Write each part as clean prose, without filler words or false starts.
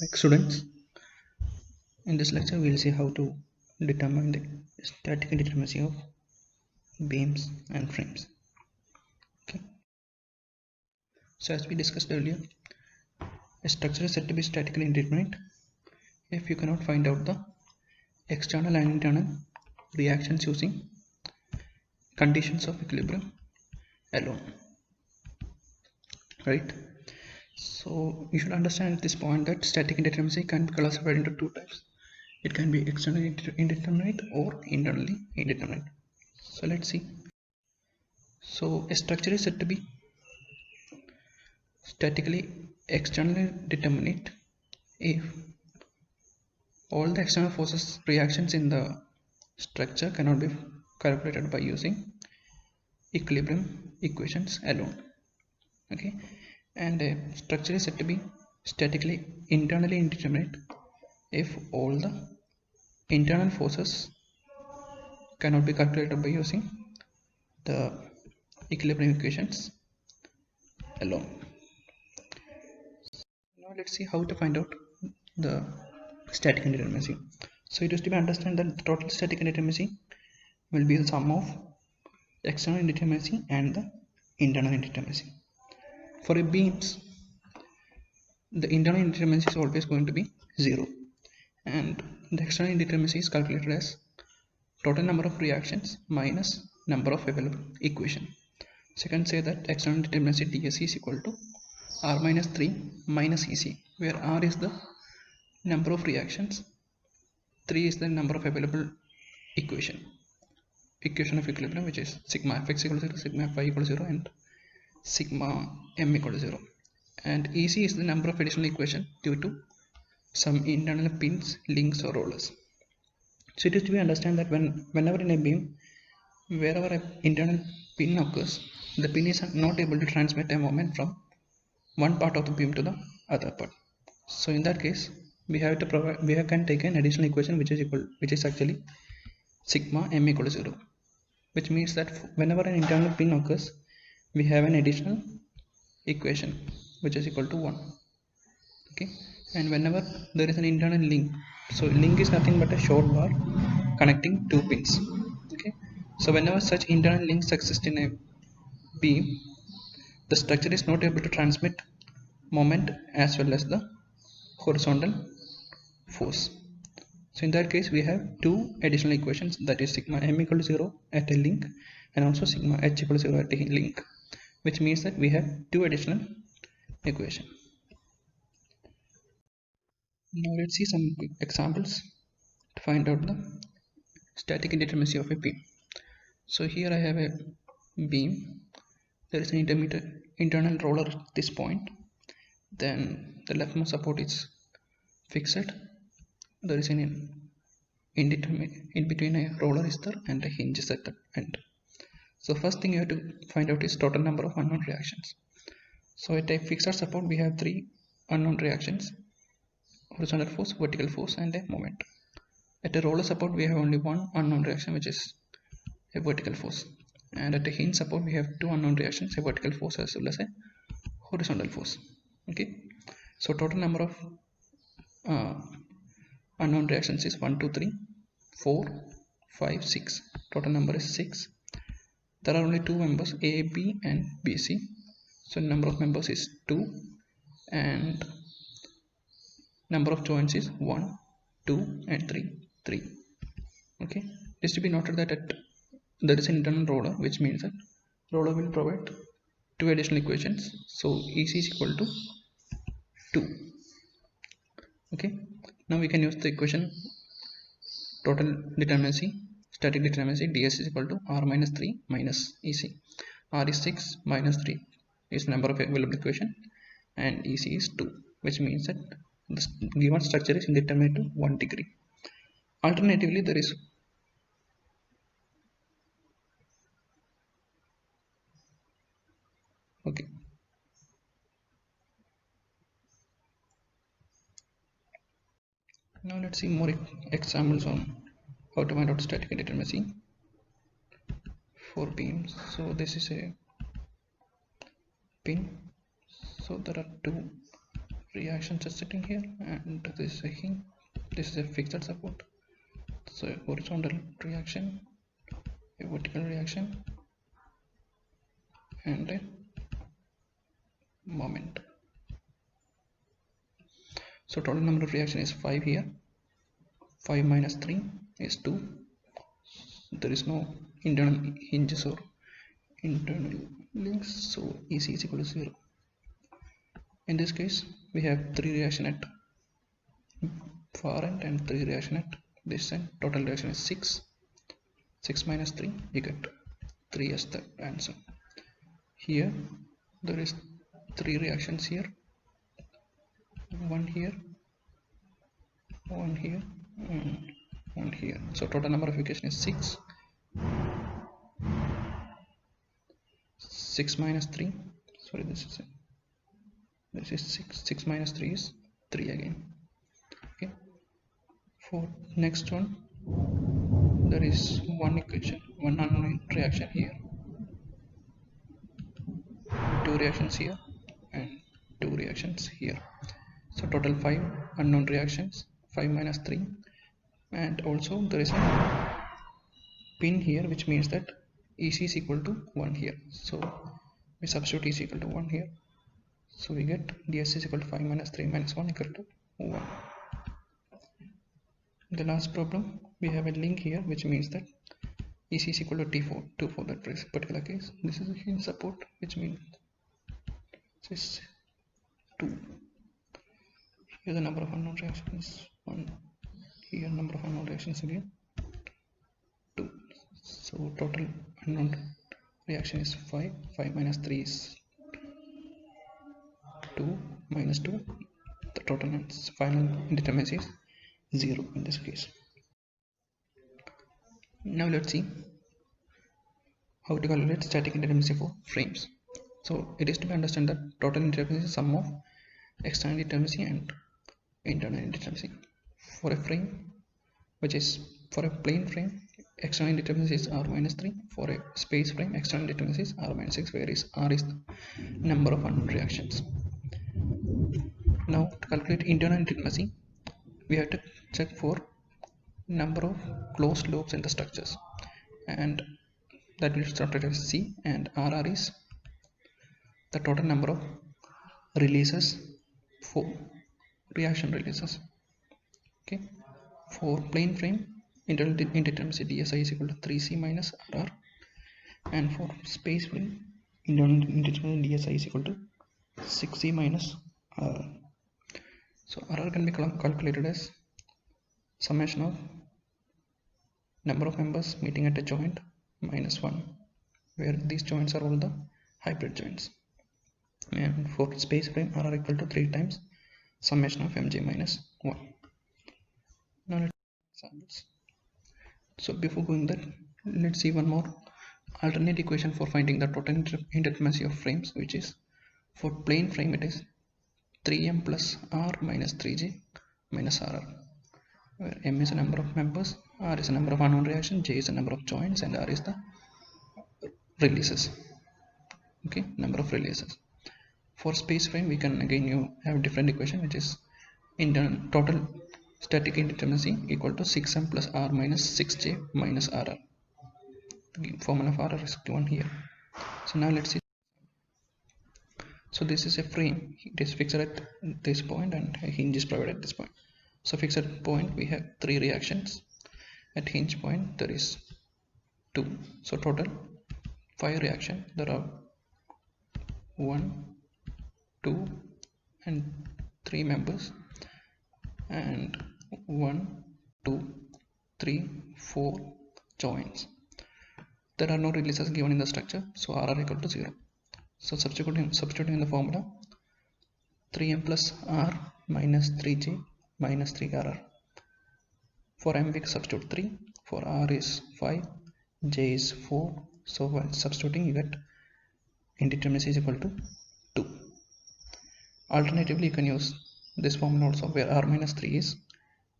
Like students, in this lecture we'll see how to determine the static indeterminacy of beams and frames. Okay. So as we discussed earlier, a structure is said to be statically indeterminate if you cannot find out the external and internal reactions using conditions of equilibrium alone. Right? So you should understand at this point that static indeterminacy can be classified into two types. It can be externally indeterminate or internally indeterminate. So let's see. So a structure is said to be statically externally determinate if all the external forces reactions in the structure cannot be calculated by using equilibrium equations alone. Okay, and a structure is said to be statically internally indeterminate if all the internal forces cannot be calculated by using the equilibrium equations alone. Now let's see how to find out the static indeterminacy. So it is to be understood that the total static indeterminacy will be the sum of external indeterminacy and the internal indeterminacy. For a beams, the internal indeterminacy is always going to be 0, and the external indeterminacy is calculated as total number of reactions minus number of available equation. So you can say that external indeterminacy DSE is equal to R minus 3 minus EC, where R is the number of reactions, 3 is the number of available equation of equilibrium, which is sigma fx equal to 0, sigma phi equal to 0, and sigma m equal to 0. And EC is the number of additional equation due to some internal pins, links, or rollers. So it is to be understand that whenever in a beam, wherever an internal pin occurs, the pin is not able to transmit a moment from one part of the beam to the other part. So in that case, we can take an additional equation which is actually sigma m equal to 0, which means that whenever an internal pin occurs, we have an additional equation which is equal to 1. Okay, and whenever there is an internal link, so link is nothing but a short bar connecting two pins. Okay, so whenever such internal links exist in a beam, the structure is not able to transmit moment as well as the horizontal force. So in that case, we have two additional equations, that is sigma m equal to 0 at a link and also sigma h equal to 0 at a link, which means that we have two additional equations. Now let's see some quick examples to find out the static indeterminacy of a beam. So here I have a beam. There is an internal roller at this point. Then the leftmost support is fixed. There is an in between a roller is there and a hinge is at the end. So first thing you have to find out is total number of unknown reactions. So at a fixed support we have 3 unknown reactions: horizontal force, vertical force, and a moment. At a roller support we have only one unknown reaction, which is a vertical force, and at a hinge support we have two unknown reactions, a vertical force as well as a horizontal force. Okay, so total number of unknown reactions is 1 2 3 4 5 6. Total number is 6. There are only two members, A, B, and BC. So number of members is 2, and number of joints is 1 2 and 3. Okay, it is to be noted that there is an internal roller, which means that roller will provide two additional equations. So EC is equal to 2. Okay, now we can use the equation total determinacy, static determinacy, ds is equal to r minus 3 minus ec. R is 6, minus 3 is number of available equation, and ec is 2, which means that the given structure is indeterminate to 1 degree. Alternatively, there is okay. Now let's see more examples on how to find out static indeterminacy for beams. So this is a pin. So there are two reaction just sitting here, and this is a hinge. This is a fixed support. So a horizontal reaction, a vertical reaction, and a moment. So total number of reaction is 5 here. 5 minus 3 is 2. There is no internal hinges or internal links, so EC is equal to 0. In this case, we have 3 reaction at far end and 3 reaction at this end. Total reaction is 6. 6 minus 3, you get 3 as the answer. Here there is 3 reactions here, one here, one here, and one here. So total number of equation is 6. 6 minus 3, sorry, this is 6. 6 minus 3 is 3 again. Okay. For next one, there is one equation, one unknown reaction here, 2 reactions here, and 2 reactions here. So total 5 unknown reactions, 5 minus 3, and also there is a pin here, which means that EC is equal to 1 here. So we substitute EC equal to 1 here. So we get ds is equal to 5 minus 3 minus 1 equal to 1. The last problem, we have a link here, which means that EC is equal to T4, 2 for that particular case. This is a hinge support, which means this is 2. Here the number of unknown reactions is 1. Here number of unknown reactions again 2. So total unknown reaction is 5. 5 minus 3 is 2 minus 2. The total final indeterminacy is 0 in this case. Now let's see how to calculate static indeterminacy for frames. So it is to be understood that total indeterminacy is sum of external indeterminacy and internal indeterminacy. For a frame, which is for a plane frame, external indeterminacy is r minus 3. For a space frame, external indeterminacy is r minus 6, where is r is the number of unknown reactions. Now to calculate internal indeterminacy, we have to check for number of closed loops in the structures, and that will start as C, and RR is the total number of releases for reaction releases. Okay, for plane frame, internal indeterminacy DSI is equal to 3C minus RR, and for space frame, internal indeterminacy DSI is equal to 6C minus RR. So RR can be calculated as summation of number of members meeting at a joint minus 1, where these joints are all the hybrid joints. And for space frame, RR equal to 3 times summation of mj minus 1. Now let's see examples. So before going that, let's see one more alternate equation for finding the total indeterminacy of frames, which is for plane frame it is 3m plus r minus 3j minus rr, where m is the number of members, r is the number of unknown reactions, j is the number of joints, and r is the releases. Okay, number of releases. For space frame, we can again have different equation, which is total static indeterminacy equal to 6m plus r minus 6j minus rr. The formula of rr is given here. So now let's see. So this is a frame, it is fixed at this point and a hinge is provided at this point. So fixed at point, we have 3 reactions. At hinge point there is 2. So total 5 reactions. There are 1, 2 and 3 members, and 1, 2, 3, 4 joints. There are no releases given in the structure, so RR equal to 0. So substituting in the formula, 3m plus r minus 3j minus 3rr. For m we substitute 3, for r is 5, j is 4. So while substituting, you get indeterminacy is equal to 2. Alternatively, you can use this formula also, where r minus 3 is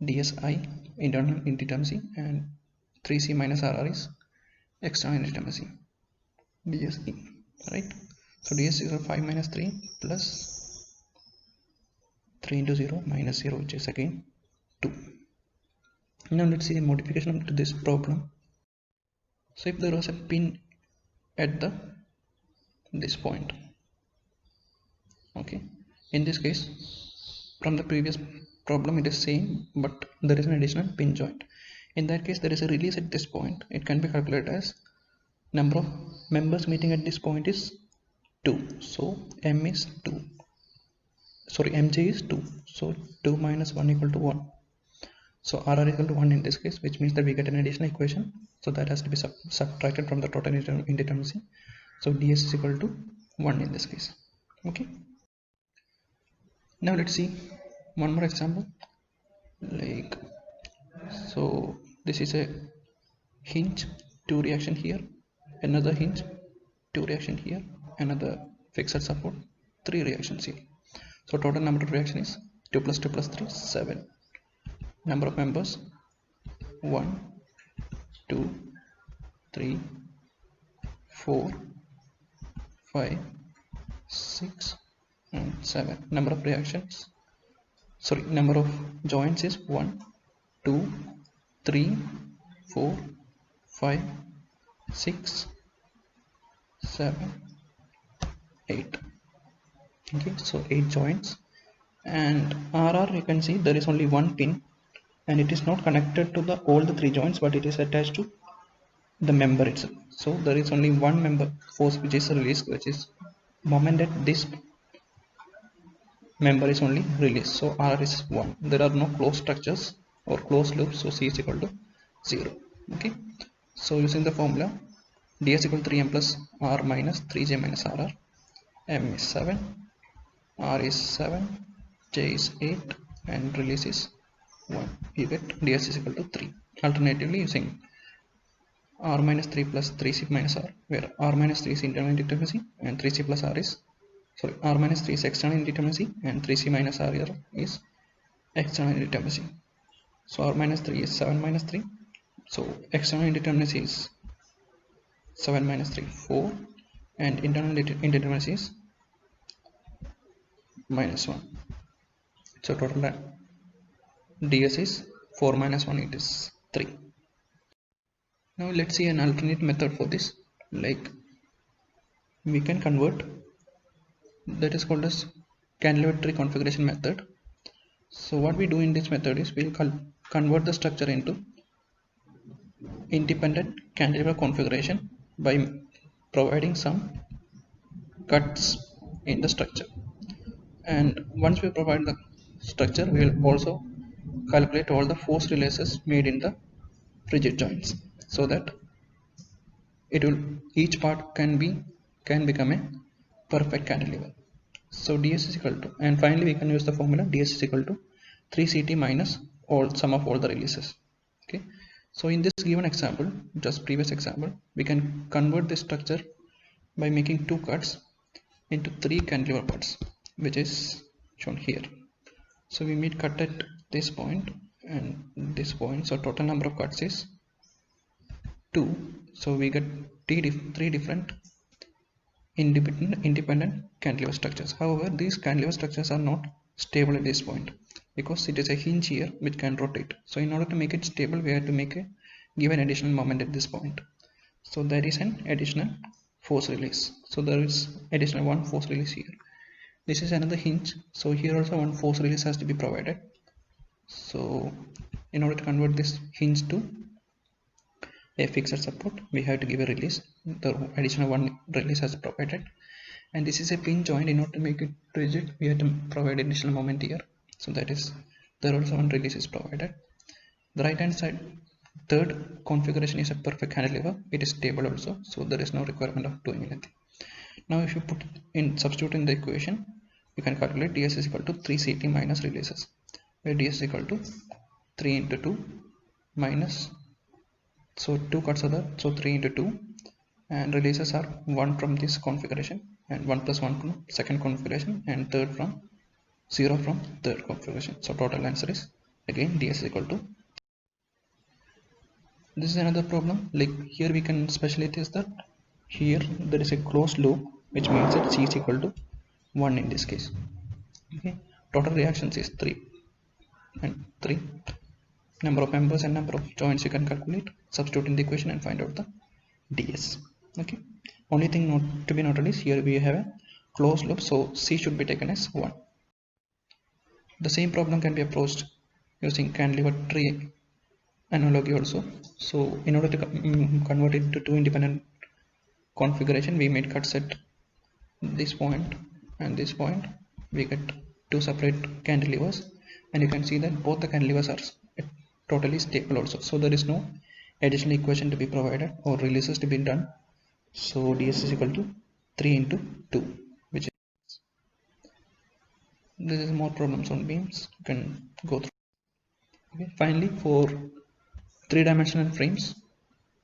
dsi, internal indeterminacy, and 3c minus rr is external indeterminacy, dse, right? So ds is 5 minus 3 plus 3 into 0 minus 0, which is again 2. Now let's see a modification to this problem. So if there was a pin at this point, okay, in this case from the previous problem it is same, but there is an additional pin joint. In that case there is a release at this point. It can be calculated as number of members meeting at this point is 2, so m is 2, sorry, mj is 2, so 2 minus 1 equal to 1. So rr equal to 1 in this case, which means that we get an additional equation, so that has to be subtracted from the total indeterminacy. So ds is equal to 1 in this case. Okay, now let's see one more example. Like, so this is a hinge, 2 reaction here, another hinge, 2 reaction here, another fixed support, 3 reactions here. So total number of reaction is 2 plus 2 plus 3, 7. Number of members 1, 2, 3, 4, 5, 6 and 7. Number of reactions, sorry, number of joints is 1, 2, 3, 4, 5, 6, 7, 8. Okay, so 8 joints. And RR, you can see there is only one pin and it is not connected to the all the 3 joints, but it is attached to the member itself. So there is only one member force which is released, which is moment at this member is only released. So R is 1. There are no closed structures or closed loops, so C is equal to 0. Okay, so using the formula ds equal to 3m plus r minus 3j minus rr, m is 7, r is 7, j is 8 and release is 1. You get ds is equal to 3. Alternatively, using r minus 3 plus 3c minus r, where r minus 3 is internal indeterminacy and 3c plus r is, sorry, r minus 3 is external indeterminacy and 3c minus r here is external indeterminacy. So r minus 3 is 7 minus 3, so external indeterminacy is 7 minus 3, 4, and internal indeterminacy is minus 1. So total ds is 4 minus 1, it is 3. Now let's see an alternate method for this. Like, we can convert, that is called as cantilever tree configuration method. So what we do in this method is we'll convert the structure into independent cantilever configuration by providing some cuts in the structure. And once we provide the structure, we will also calculate all the force releases made in the rigid joints, so that it will, each part can become a perfect cantilever. So ds is equal to, and finally we can use the formula ds is equal to 3ct minus all sum of all the releases. Okay, so in this given example, just previous example, we can convert this structure by making 2 cuts into 3 cantilever parts, which is shown here. So we made cut at this point and this point, so total number of cuts is 2. So we get 3 different independent cantilever structures. However, these cantilever structures are not stable at this point because it is a hinge here which can rotate. So in order to make it stable, we have to give an additional moment at this point. So there is an additional force release. So there is additional one force release here. This is another hinge, so here also one force release has to be provided. So in order to convert this hinge to a fixed support, we have to give a release. The additional one release has provided, and this is a pin joint. In order to make it rigid, we have to provide additional moment here, so that is there also one release is provided. The right hand side third configuration is a perfect cantilever. It is stable also, so there is no requirement of doing anything. Now if you substitute in the equation, you can calculate ds is equal to 3ct minus releases, where ds is equal to 3 into 2 minus, so 2 cuts are there, so 3 into 2, and releases are 1 from this configuration and 1 plus 1 from second configuration and 0 from third configuration. So total answer is again ds is equal to. This is another problem. Like here we can specialize is that here there is a closed loop, which means that c is equal to 1 in this case. Okay, total reactions is 3 and 3. Number of members and number of joints you can calculate, substitute in the equation and find out the ds. Okay, only thing not to be noted is here we have a closed loop, so c should be taken as 1. The same problem can be approached using cantilever tree analogy also. So in order to convert it to two independent configuration, we made cuts at this point and this point. We get two separate cantilevers, and you can see that both the cantilevers are totally stable also, so there is no additional equation to be provided or releases to be done. So ds is equal to 3 into 2, which is, this is more problems on beams you can go through. Okay, finally for three-dimensional frames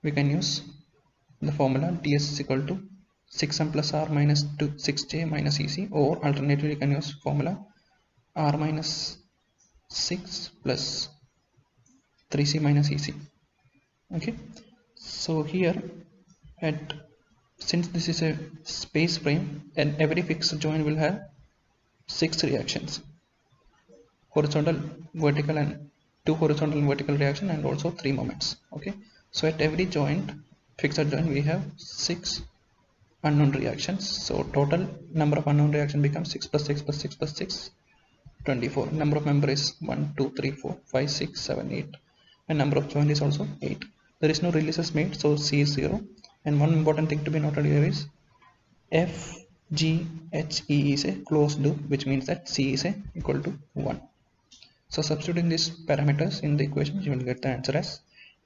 we can use the formula ds is equal to 6m plus r minus 6j minus ec, or alternatively you can use formula r minus 6 plus 3c minus ec. Okay, so here at, since this is a space frame and every fixed joint will have 6 reactions, horizontal, vertical, and 2 horizontal and vertical reaction, and also 3 moments. Okay, so at every joint, fixed joint, we have 6 unknown reactions. So total number of unknown reaction becomes 6 plus 6 plus 6 plus 6, 24. Number of member is 1 2 3 4 5 6 7 8, and number of joint is also 8. There is no releases made, so c is 0. And one important thing to be noted here is FGHE is a closed loop, which means that c is equal to 1. So substituting these parameters in the equation, you will get the answer as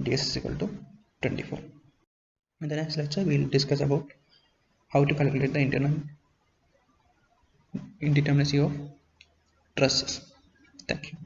ds is equal to 24. In the next lecture, we will discuss about how to calculate the internal indeterminacy of trusses. Thank you.